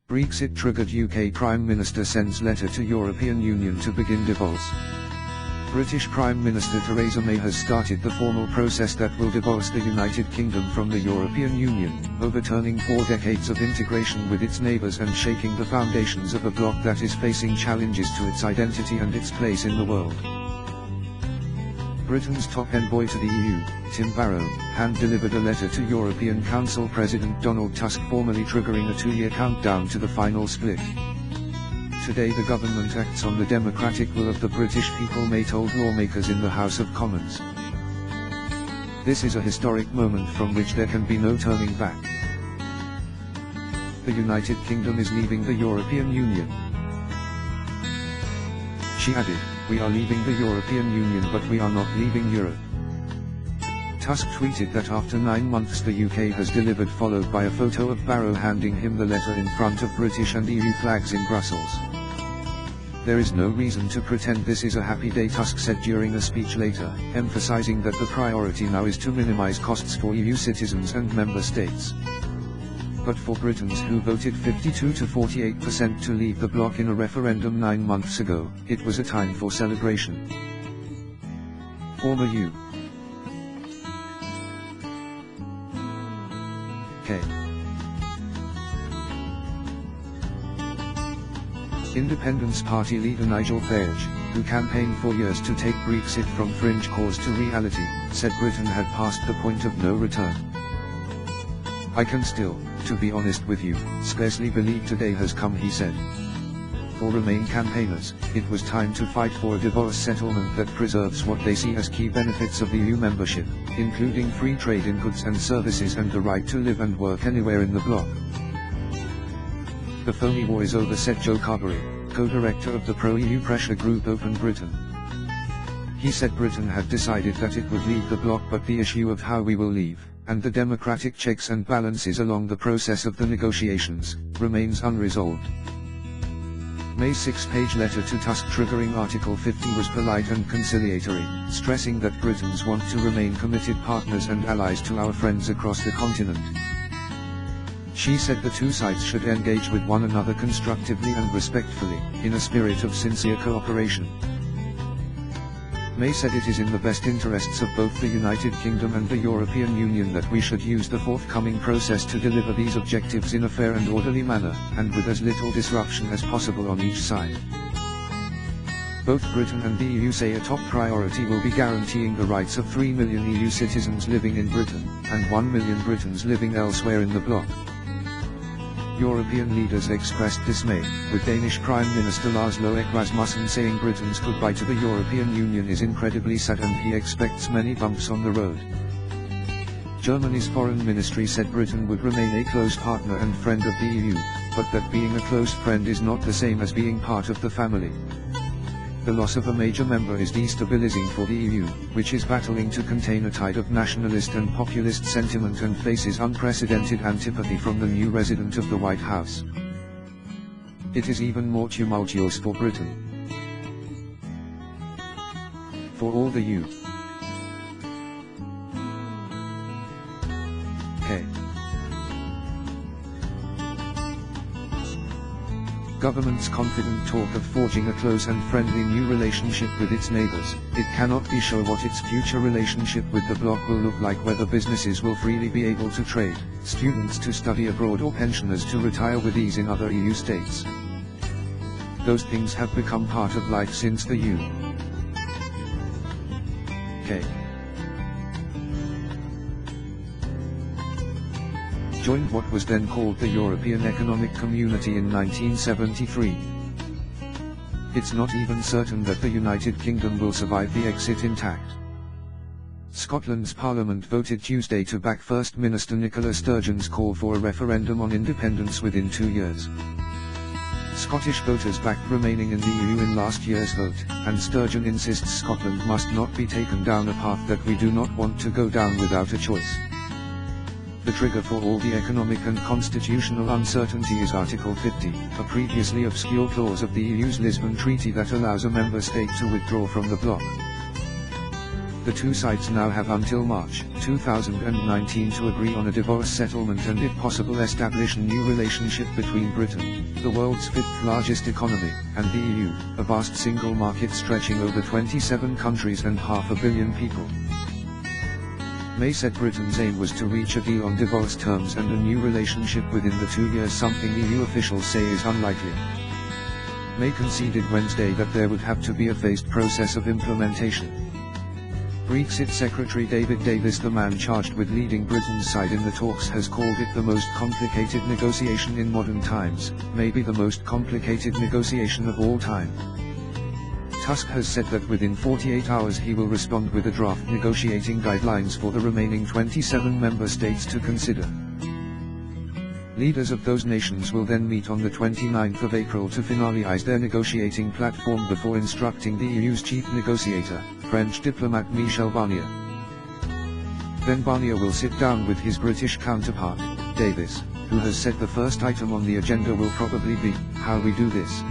Brexit triggered. UK Prime Minister sends letter to European Union to begin divorce. British Prime Minister Theresa May has started the formal process that will divorce the United Kingdom from the European Union, overturning 4 decades of integration with its neighbours and shaking the foundations of a bloc that is facing challenges to its identity and its place in the world. Britain's top envoy to the EU, Tim Barrow, hand-delivered a letter to European Council President Donald Tusk, formally triggering a 2-year countdown to the final split. Today the government acts on the democratic will of the British people, May told lawmakers in the House of Commons. This is a historic moment from which there can be no turning back. The United Kingdom is leaving the European Union. She added, "We are leaving the European Union, but we are not leaving Europe." Tusk tweeted that after 9 months the UK has delivered, followed by a photo of Barrow handing him the letter in front of British and EU flags in Brussels. "There is no reason to pretend this is a happy day," Tusk said during a speech later, emphasizing that the priority now is to minimize costs for EU citizens and member states. But for Britons who voted 52 to 48% to leave the bloc in a referendum 9 months ago, it was a time for celebration. Former UK Independence Party leader Nigel Farage, who campaigned for years to take Brexit from fringe cause to reality, said Britain had passed the point of no return. "I can still, to be honest with you, scarcely believe today has come," he said. For Remain campaigners, it was time to fight for a divorce settlement that preserves what they see as key benefits of EU membership, including free trade in goods and services and the right to live and work anywhere in the bloc. "The phony war is over," said Joe Carberry, co-director of the pro-EU pressure group Open Britain. He said Britain had decided that it would leave the bloc, but the issue of how we will leave, and the democratic checks and balances along the process of the negotiations, remains unresolved. May's 6-page letter to Tusk triggering Article 50 was polite and conciliatory, stressing that Britons want to remain committed partners and allies to our friends across the continent. She said the two sides should engage with one another constructively and respectfully, in a spirit of sincere cooperation. May said it is in the best interests of both the United Kingdom and the European Union that we should use the forthcoming process to deliver these objectives in a fair and orderly manner, and with as little disruption as possible on each side. Both Britain and the EU say a top priority will be guaranteeing the rights of 3 million EU citizens living in Britain, and 1 million Britons living elsewhere in the bloc. European leaders expressed dismay, with Danish Prime Minister Lars Løkke Rasmussen saying Britain's goodbye to the European Union is incredibly sad and he expects many bumps on the road. Germany's foreign ministry said Britain would remain a close partner and friend of the EU, but that being a close friend is not the same as being part of the family. The loss of a major member is destabilizing for the EU, which is battling to contain a tide of nationalist and populist sentiment and faces unprecedented antipathy from the new resident of the White House. It is even more tumultuous for Britain. For all the UK government's confident talk of forging a close and friendly new relationship with its neighbours, it cannot be sure what its future relationship with the bloc will look like, whether businesses will freely be able to trade, students to study abroad or pensioners to retire with ease in other EU states. Those things have become part of life since the UK joined what was then called the European Economic Community in 1973. It's not even certain that the United Kingdom will survive the exit intact. Scotland's Parliament voted Tuesday to back First Minister Nicola Sturgeon's call for a referendum on independence within 2 years. Scottish voters backed remaining in the EU in last year's vote, and Sturgeon insists Scotland must not be taken down a path that we do not want to go down without a choice. The trigger for all the economic and constitutional uncertainty is Article 50, a previously obscure clause of the EU's Lisbon Treaty that allows a member state to withdraw from the bloc. The two sides now have until March 2019 to agree on a divorce settlement and if possible establish a new relationship between Britain, the world's fifth largest economy, and the EU, a vast single market stretching over 27 countries and 500 million people. May said Britain's aim was to reach a deal on divorce terms and a new relationship within the 2 years, something EU officials say is unlikely. May conceded Wednesday that there would have to be a phased process of implementation. Brexit Secretary David Davis, the man charged with leading Britain's side in the talks, has called it the most complicated negotiation in modern times, maybe the most complicated negotiation of all time. Tusk has said that within 48 hours he will respond with a draft negotiating guidelines for the remaining 27 member states to consider. Leaders of those nations will then meet on the 29th of April to finalize their negotiating platform before instructing the EU's chief negotiator, French diplomat Michel Barnier. Then Barnier will sit down with his British counterpart, Davis, who has said the first item on the agenda will probably be, how we do this.